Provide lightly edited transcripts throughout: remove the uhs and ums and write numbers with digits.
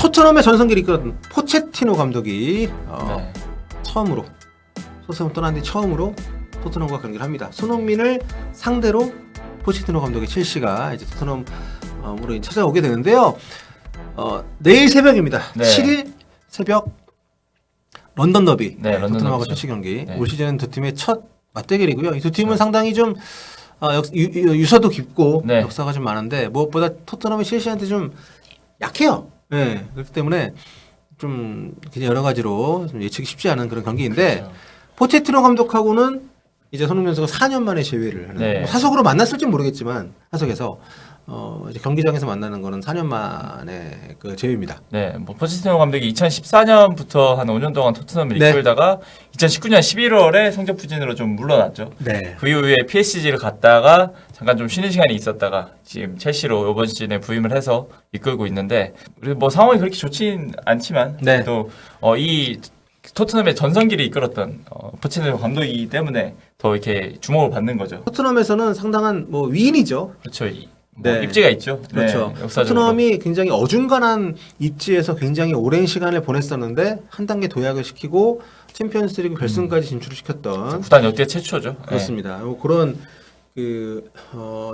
토트넘의 전성기를 이끌었던 포체티노 감독이 네. 처음으로 소세움 떠난 뒤 처음으로 토트넘과 경기를 합니다. 손흥민을 상대로 포체티노 감독의 첼시가 이제 토트넘으로 찾아오게 되는데요. 내일 새벽입니다. 네. 7일 새벽 런던 더비. 네, 런던 토트넘하고 더비죠. 첼시 경기. 네. 올 시즌 두 팀의 첫 맞대결이고요. 이 두 팀은 상당히 좀 유서도 깊고 네. 역사가 좀 많은데 무엇보다 토트넘이 첼시한테 좀 약해요. 네, 그렇기 때문에 좀 굉장히 여러 가지로 좀 예측이 쉽지 않은 그런 경기인데 그렇죠. 포체티노 감독하고는 이제 손흥민 선수가 4년 만에 재회를 하는 네. 뭐 사석으로 만났을지 모르겠지만 사석에서 이제 경기장에서 만나는 거는 4년 만에 그 재회입니다. 네, 뭐 포체티노 감독이 2014년부터 한 5년 동안 토트넘을 네. 이끌다가 2019년 11월에 성적 부진으로 좀 물러났죠. 네. 그 이후에 PSG를 갔다가 잠깐 좀 쉬는 시간이 있었다가 지금 첼시로 이번 시즌에 부임을 해서 이끌고 있는데 그리고 뭐 상황이 그렇게 좋진 않지만 네. 또 이 토트넘의 전성기를 이끌었던 포체티노 감독이기 때문에 더 이렇게 주목을 받는 거죠. 토트넘에서는 상당한 뭐 위인이죠. 그렇죠. 네. 입지가 있죠. 그렇죠. 네, 역사적으로. 토트넘이 굉장히 어중간한 입지에서 굉장히 오랜 시간을 보냈었는데 한 단계 도약을 시키고 챔피언스리그 결승까지 진출을 시켰던 구단 역대 최초죠. 그렇습니다. 뭐 그런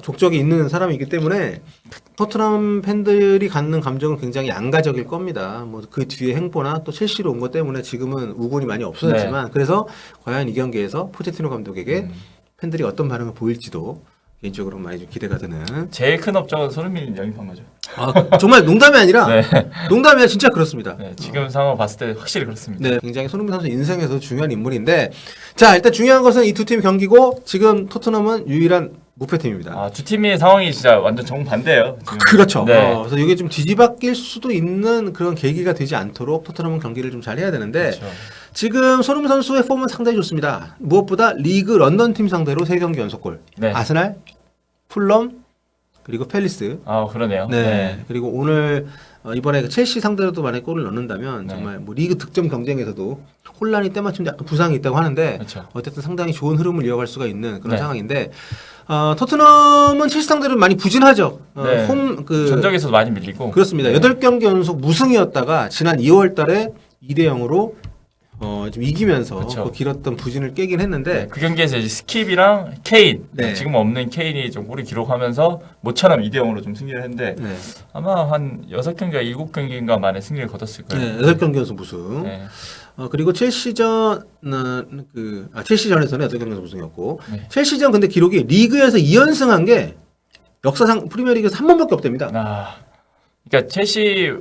족적이 있는 사람이기 때문에 토트넘 팬들이 갖는 감정은 굉장히 양가적일 겁니다. 뭐 그 뒤에 행보나 또 첼시로 온 것 때문에 지금은 우군이 많이 없어졌지만 그래서 과연 이 경기에서 포체티노 감독에게 팬들이 어떤 반응을 보일지도 개인적으로 많이 좀 기대가 되는. 제일 큰 업적은 손흥민이 영입한 거죠. 정말 농담이 아니라 네. 농담이 아니라 진짜 그렇습니다. 네, 지금 상황을 봤을 때 확실히 그렇습니다. 네, 굉장히 손흥민 선수 인생에서 중요한 인물인데 자 일단 중요한 것은 이 두 팀 경기고 지금 토트넘은 유일한 무패팀입니다. 두 팀의 상황이 진짜 완전 정반대예요. 지금. 그렇죠. 네. 그래서 이게 좀 뒤집어질 수도 있는 그런 계기가 되지 않도록 토트넘은 경기를 좀 잘 해야 되는데 그렇죠. 지금 손흥민 선수의 폼은 상당히 좋습니다. 무엇보다 리그 런던 팀 상대로 3경기 연속골. 네. 아스날, 풀럼, 그리고 팰리스. 그러네요. 네. 그리고 오늘 이번에 첼시 상대로도 만약 골을 넣는다면 네. 정말 뭐 리그 득점 경쟁에서도 혼란이 때마침 약간 부상이 있다고 하는데 그렇죠. 어쨌든 상당히 좋은 흐름을 이어갈 수가 있는 그런 네. 상황인데 토트넘은 첼시 상대로 많이 부진하죠. 네. 전적에서도 많이 밀리고. 그렇습니다. 네. 8경기 연속 무승이었다가 지난 2월 달에 2대 0으로 좀 이기면서 그렇죠. 그 길었던 부진을 깨긴 했는데 네, 그 경기에서 이제 스킵이랑 케인, 네. 지금 없는 케인이 좀 골을 기록하면서 모처럼 2대 0으로 좀 승리를 했는데 네. 아마 한 6경기가 7경기인가 만에 승리를 거뒀을 거예요. 네, 8경기 연속 무승. 네. 그리고 첼시전에서는 8경기 연속 무승이었고 네. 첼시전 근데 기록이 리그에서 2연승한 게 역사상 프리미어리그에서 한 번밖에 없답니다. 그러니까 첼시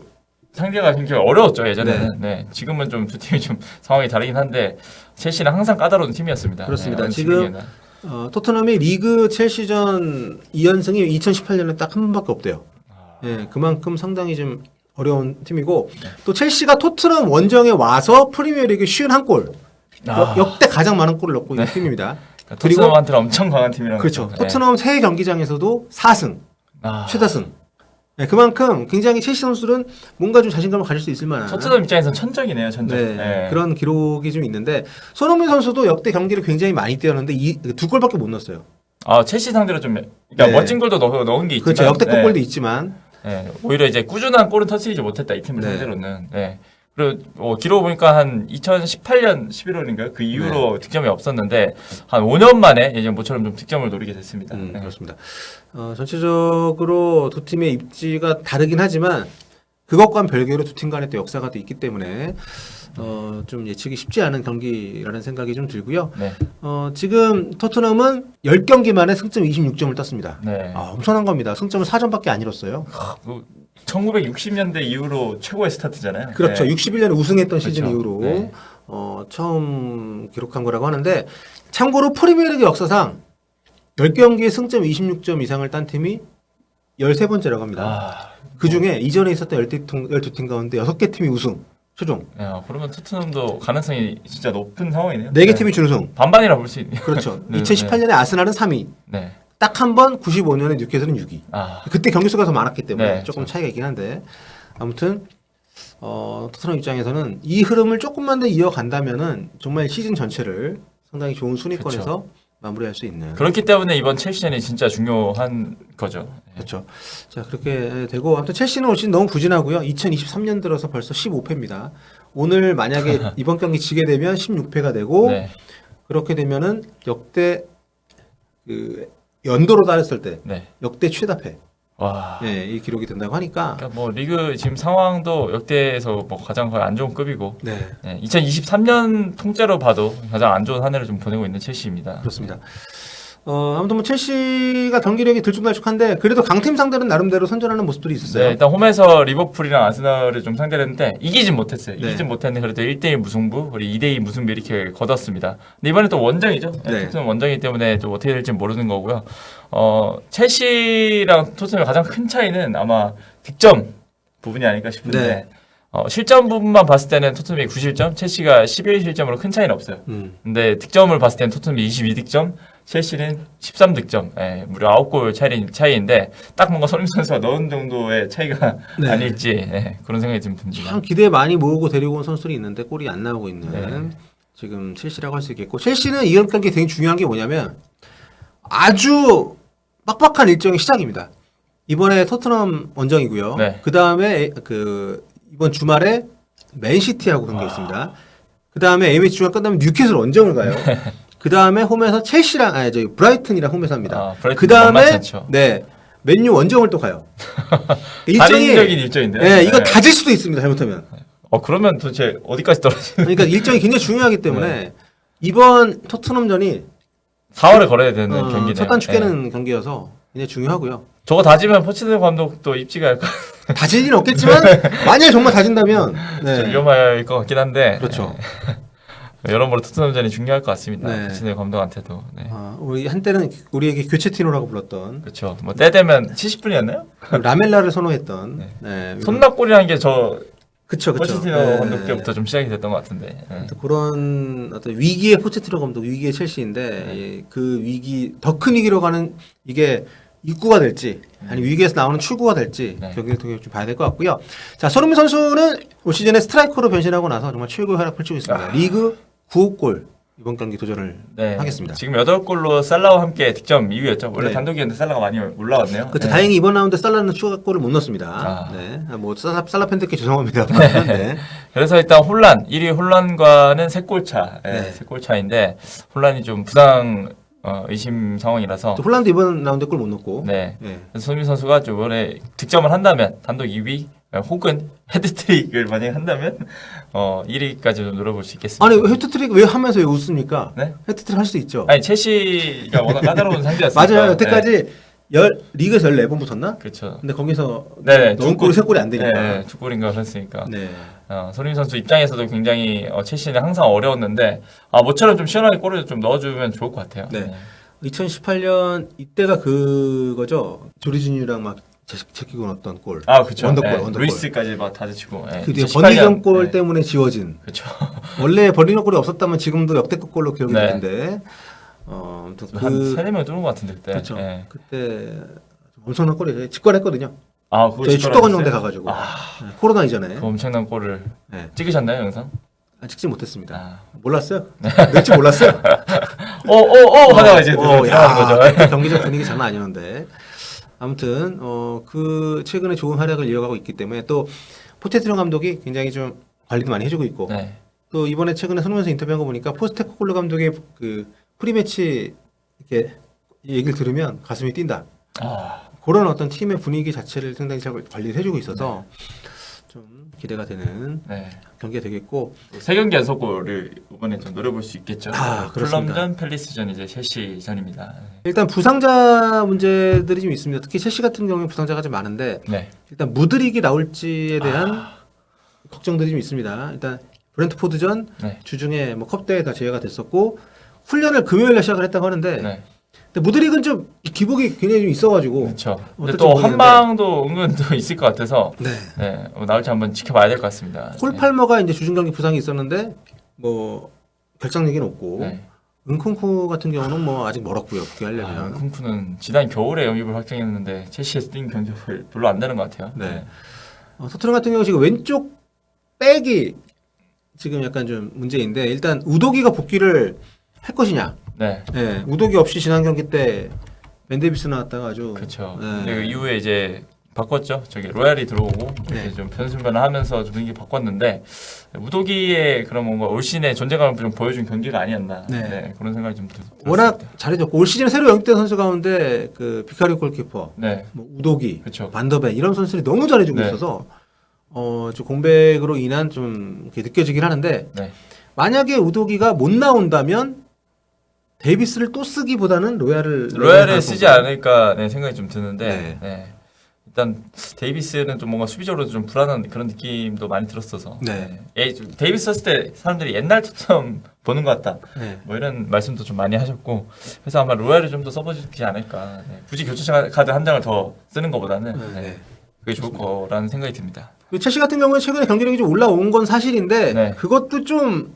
상대가 굉장히 어려웠죠 예전에는. 네. 지금은 좀 두 팀이 좀 상황이 다르긴 한데 첼시는 항상 까다로운 팀이었습니다. 그렇습니다. 네, 지금 토트넘이 리그 첼시전 2연승이 2018년에 딱 한 번밖에 없대요. 네, 그만큼 상당히 좀 어려운 팀이고 또 첼시가 토트넘 원정에 와서 프리미어리그 51골 역대 가장 많은 골을 넣고 있는 팀입니다. 그리고 토트넘한테는 엄청 강한 팀이라는 그렇죠. 거죠. 토트넘 새 경기장에서도 4승 최다승. 네, 그만큼 굉장히 첼시 선수들은 뭔가 좀 자신감을 가질 수 있을 만한 토트넘 입장에서는 천적이네요, 천적. 네, 그런 기록이 좀 있는데 손흥민 선수도 역대 경기를 굉장히 많이 뛰었는데 2골밖에 못 넣었어요. 첼시 상대로 좀 그러니까 네. 멋진 골도 넣은 게 있지만 그렇죠. 역대급 골도 있지만 오히려 이제 꾸준한 골은 터치지 못했다 이 팀을 네. 상대로는. 그리고 기록 보니까 한 2018년 11월인가요? 그 이후로 득점이 없었는데 한 5년 만에 예전 모처럼 좀 득점을 노리게 됐습니다. 그렇습니다. 전체적으로 두 팀의 입지가 다르긴 하지만 그것과는 별개로 두 팀 간에 또 역사가 또 있기 때문에 좀 예측이 쉽지 않은 경기라는 생각이 좀 들고요. 네. 지금 토트넘은 10경기 만에 승점 26점을 땄습니다. 네. 엄청난 겁니다. 승점을 4점밖에 안 잃었어요. 1960년대 이후로 최고의 스타트잖아요. 그렇죠. 네. 61년에 우승했던 시즌 그렇죠. 이후로 네. 처음 기록한 거라고 하는데 참고로 프리미어리그 역사상 10경기에 승점 26점 이상을 딴 팀이 13번째라고 합니다. 그중에 이전에 있었던 12팀 가운데 6개 팀이 우승 최종. 그러면 토트넘도 가능성이 진짜 높은 상황이네요. 4개 팀이 준우승. 반반이라 볼 수 있네요. 그렇죠. 네, 2018년에 아스날은 3위. 네. 딱 한 번 95년에 뉴캐슬은 6위. 그때 경기 수가 더 많았기 때문에 네, 조금 그렇죠. 차이가 있긴 한데 아무튼 토트넘 입장에서는 이 흐름을 조금만 더 이어간다면은 정말 시즌 전체를 상당히 좋은 순위권에서 마무리할 수 있는. 그렇기 때문에 이번 첼시전이 진짜 중요한 거죠. 그렇죠. 자, 그렇게 되고 아무튼 첼시는 올 시즌 너무 부진하고요. 2023년 들어서 벌써 15패입니다. 오늘 만약에 이번 경기 지게 되면 16패가 되고 네. 그렇게 되면은 역대 그 연도로 따졌을 때 네. 역대 최다패. 와. 예, 이 기록이 된다고 하니까 그러니까 뭐 리그 지금 상황도 역대에서 뭐 가장 거의 안 좋은 급이고 네, 2023년 통째로 봐도 가장 안 좋은 한 해를 좀 보내고 있는 첼시입니다. 그렇습니다. 아무튼 뭐 첼시가 경기력이 들쭉날쭉한데 그래도 강팀 상대는 나름대로 선전하는 모습들이 있었어요. 네, 일단 홈에서 리버풀이랑 아스널을 좀 상대를 했는데 이기진 못했어요. 네. 이기진 못했는데 그래도 1대1 무승부, 우리 2대2 무승부 이렇게 거뒀습니다. 근데 이번에 또 원정이죠. 네. 토트넘 원정이기 때문에 또 어떻게 될지 모르는 거고요. 첼시랑 토트넘의 가장 큰 차이는 아마 득점 부분이 아닐까 싶은데 네. 실점 부분만 봤을 때는 토트넘이 9실점, 첼시가 11실점으로 큰 차이는 없어요. 근데 득점을 봤을 때는 토트넘이 22득점, 첼시는 13득점, 무려 9골 차이인데 딱 뭔가 손흥민 선수가 넣은 정도의 차이가 네. 아닐지 그런 생각이 좀 듭니다. 참 기대 많이 모으고 데리고 온 선수들이 있는데 골이 안 나오고 있는 네. 지금 첼시라고 할 수 있겠고 첼시는 이번 경기 되게 중요한 게 뭐냐면 아주 빡빡한 일정의 시작입니다. 이번에 토트넘 원정이고요. 네. 그 다음에 이번 주말에 맨시티하고 경기 있습니다. 그 다음에 A매치 주간 끝나면 뉴캐슬 원정을 가요. 그 다음에 홈에서 첼시랑 브라이튼이랑 홈에서 합니다. 브라이튼 그 다음에 만만치 않죠. 네 맨유 원정을 또 가요. 살인적인 일정인데요. 네, 이거 다질 수도 있습니다. 잘못하면. 그러면 도대체 어디까지 떨어지는? 그러니까 일정이 굉장히 중요하기 때문에 이번 토트넘전이 4월에 걸어야 되는 경기네요. 첫 단축 깨는 경기여서 굉장히 중요하고요. 저거 다지면 포체티노 감독도 입지가 약간 다질 일은 없겠지만 만약에 정말 다진다면 좀 위험할 것 같긴 한데. 그렇죠. 여러모로 토트넘전이 중요할 것 같습니다. 네. 포체티노 감독한테도. 네. 우리 한때는 우리에게 교체티노라고 불렀던 그렇죠. 뭐 때 되면 70분이었나요? 라멜라를 선호했던 손낙골이라는 게 저 그쵸. 포체티노 네. 감독 때부터 좀 시작이 됐던 것 같은데. 그런 어떤 위기의 포체티노 감독, 위기의 첼시인데 그 위기 더 큰 위기로 가는 이게 입구가 될지 아니 위기에서 나오는 출구가 될지 경기를 통해 좀 봐야 될 것 같고요. 자, 손흥민 선수는 올 시즌에 스트라이커로 변신하고 나서 정말 최고의 활약 펼치고 있습니다. 리그 9골 이번 경기 도전을 하겠습니다. 지금 8골로 살라와 함께 득점 2위였죠. 원래 네. 단독이었는데 살라가 많이 올라왔네요. 그렇죠. 다행히 이번 라운드 살라는 추가골을 못 넣었습니다. 뭐 살라 팬들께 죄송합니다. 네. 그래서 일단 혼란 1위 혼란과는 3골 차, 3골 차인데 혼란이 좀 부상 의심 상황이라서 또 홀란드 이번 라운드에 골 못 넣고. 그래서 손흥민 선수가 좀 이번에 득점을 한다면 단독 2위 혹은 헤드트릭을 만약에 한다면 1위까지 좀 노려볼 수 있겠습니다. 아니 헤트트릭 왜 하면서 왜 웃습니까? 네? 헤트트릭 할 수도 있죠. 아니 첼시가 워낙 까다로운 상대였으니까. 맞아요. 여태까지 리그에서 14번 붙었나? 그렇죠. 근데 거기서 네, 넣은 골이 3골이 안 되니까. 2골인가 그랬으니까. 네. 손흥민 선수 입장에서도 굉장히 첼시는 항상 어려웠는데 모처럼 좀 시원하게 골을 좀 넣어주면 좋을 것 같아요. 네. 2018년 이때가 그거죠. 조리진유랑 막 제끼고 넣었던 골. 그렇죠. 원더골. 루이스까지 막 다 제치고. 그 뒤에 버니전 골 때문에 지워진. 그렇죠. 원래 버니전 골이 없었다면 지금도 역대급 골로 기록이 될 텐데. 아무튼 한 3-4명 뚫은 것 같은데 그때. 그렇죠. 그때 엄청난 골이에요. 직관했거든요. 그거 저희 축덕원정대 가가지고 코로나 이전에 그 엄청난 골을 찍으셨나요 영상? 찍지 못했습니다. 몰랐어요. 낼지 몰랐어요. 하다가 이제 들어가는 거죠. 경기적 분위기 장난 아니었는데 아무튼 그 최근에 좋은 활약을 이어가고 있기 때문에 또 포체티노 감독이 굉장히 좀 관리도 많이 해주고 있고 또 이번에 최근에 손흥민 선수 인터뷰한 거 보니까 포스테코글루 감독의 그 프리매치 이렇게 얘기를 들으면 가슴이 뛴다. 그런 어떤 팀의 분위기 자체를 상당히 잘 관리를 해주고 있어서 좀 기대가 되는 경기가 되겠고 3경기 연속골을 이번에 좀 노려볼 수 있겠죠. 그렇습니다. 풀럼전, 팰리스전 이제 첼시전입니다. 일단 부상자 문제들이 좀 있습니다. 특히 첼시 같은 경우에 부상자가 좀 많은데 일단 무드릭이 나올지에 대한 걱정들이 좀 있습니다. 일단 브렌트포드전 주중에 뭐 컵대회 다 제외가 됐었고 훈련을 금요일에 시작을 했다고 하는데 근데 무드릭은 좀 기복이 굉장히 좀 있어가지고 그렇죠. 근데 또 한방도 은근 또 있을 것 같아서 나올지 한번 지켜봐야 될 것 같습니다. 콜 팔머가 이제 주중 경기 부상이 있었는데 뭐 결정 얘기는 없고 은콩쿠 같은 경우는 뭐 아직 멀었고요. 복귀하려면. 은콩쿠는 지난 겨울에 영입을 확정했는데 첼시에서 뛴 경기가 별로 안 되는 것 같아요. 토트넘 같은 경우 지금 왼쪽 백이 지금 약간 좀 문제인데 일단 우도기가 복귀를 할 것이냐. 네. 예, 우도기 없이 지난 경기 때 벤 데이비스 나왔다가 아주 그렇죠. 네. 근데 그 이후에 이제 바꿨죠. 저기 로얄이 들어오고 이렇게 네. 좀 변수변화하면서 좀 분위기 바꿨는데 우도기의 그런 뭔가 올 시즌의 존재감을 좀 보여준 경기가 아니었나. 네. 네. 그런 생각이 좀 들었습니다. 워낙 잘해줬고 올 시즌에 새로 영입된 선수 가운데 그 비카리 골키퍼, 네. 뭐 우도기, 그렇죠. 반더벤 이런 선수들이 너무 잘해주고 네. 있어서 좀 공백으로 인한 좀 이렇게 느껴지긴 하는데 네. 만약에 우도기가 못 나온다면 데이비스를 또 쓰기보다는 로얄을 쓰지 않을까 네, 생각이 좀 드는데 네. 네. 일단 데이비스는 좀 뭔가 수비적으로 좀 불안한 그런 느낌도 많이 들었어서 네. 데이비스 썼을 때 사람들이 옛날 투점 보는 것 같다 네. 뭐 이런 말씀도 좀 많이 하셨고 그래서 아마 로얄을 좀 더 써보지 않을까 네. 굳이 교체 카드 한 장을 더 쓰는 것보다는 네. 네. 그게 좋을 거라는 생각이 듭니다. 첼시 같은 경우는 최근에 경기력이 좀 올라온 건 사실인데 네. 그것도 좀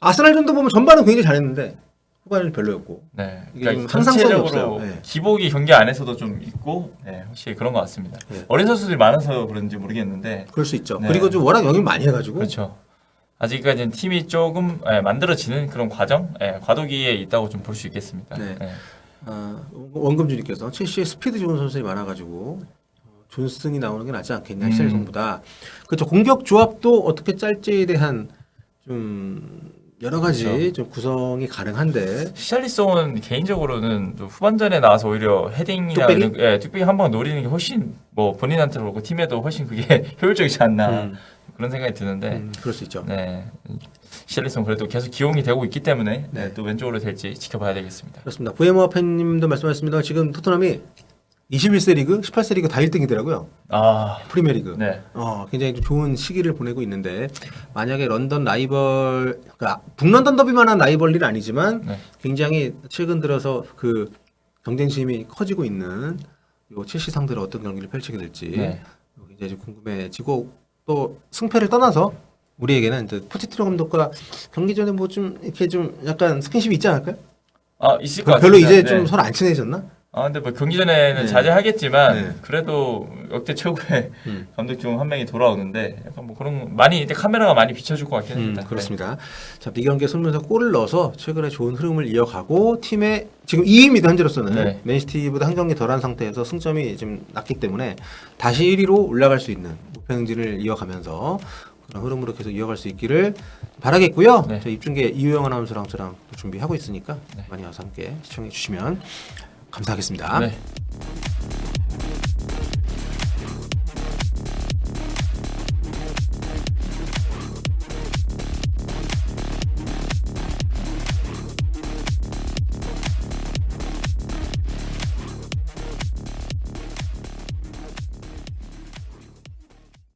아스날전도 보면 전반은 굉장히 잘했는데 후반은 별로였고 네, 이게 좀 그러니까 항상성이 전체적으로 없어요. 네. 기복이 경기 안에서도 좀 있고 네, 확실히 그런 것 같습니다. 네. 어린 선수들이 많아서 그런지 모르겠는데 그럴 수 있죠. 네. 그리고 좀 워낙 영입 많이 해가지고 그렇죠. 아직까지는 팀이 조금 만들어지는 그런 과정, 과도기에 있다고 좀 볼 수 있겠습니다. 네. 네. 원금주님께서 첼시에 스피드 좋은 선수들이 많아가지고 존슨이 나오는 게 낫지 않겠냐 히샬리송보다 그렇죠. 공격 조합도 어떻게 짤지에 대한 좀 여러 가지 그렇죠. 좀 구성이 가능한데 히샬리송은 개인적으로는 좀 후반전에 나와서 오히려 헤딩이나 뚝배기? 뚝배기 한 방 노리는 게 훨씬 뭐 본인한테도 그렇고 팀에도 훨씬 그게 효율적이지 않나 그런 생각이 드는데 그럴 수 있죠. 네. 히샬리송 그래도 계속 기용이 되고 있기 때문에 네. 또 왼쪽으로 될지 지켜봐야 되겠습니다. 그렇습니다. 부에모아 팬님도 말씀하셨습니다. 지금 토트넘이 21세 리그, 18세 리그 다 1등이더라고요. 아, 프리미어리그. 네. 굉장히 좀 좋은 시기를 보내고 있는데 만약에 런던 라이벌, 그러니까 북런던 더비만한 라이벌리는 아니지만 네. 굉장히 최근 들어서 그 경쟁심이 커지고 있는 요 첼시 상대로 어떤 경기를 펼치게 될지 네. 굉장히 좀 궁금해지고 또 승패를 떠나서 우리에게는 이제 포체티노 감독과 경기 전에 뭐 좀 이렇게 좀 약간 스킨십이 있지 않을까요? 아, 있을 것 같습니다. 별로 이제 네. 좀 서로 안 친해졌나? 아, 근데 뭐 경기 전에는 네. 자제하겠지만 네. 그래도 역대 최고의 음. 감독 중 한 명이 돌아오는데 약간 뭐 그런 많이 이제 카메라가 많이 비춰줄 것 같긴 합니다. 그렇습니다. 자, 이 경기에 손면서 골을 넣어서 최근에 좋은 흐름을 이어가고 팀의 지금 2위입니다. 현재로서는 네. 맨시티보다 한 경기 덜한 상태에서 승점이 좀 낮기 때문에 다시 1위로 올라갈 수 있는 목표 행진을 이어가면서 그런 흐름으로 계속 이어갈 수 있기를 바라겠고요. 네. 저 입중계 이우영 아나운서랑 저랑 또 준비하고 있으니까 네. 많이 와서 함께 시청해 주시면 감사하겠습니다. 네.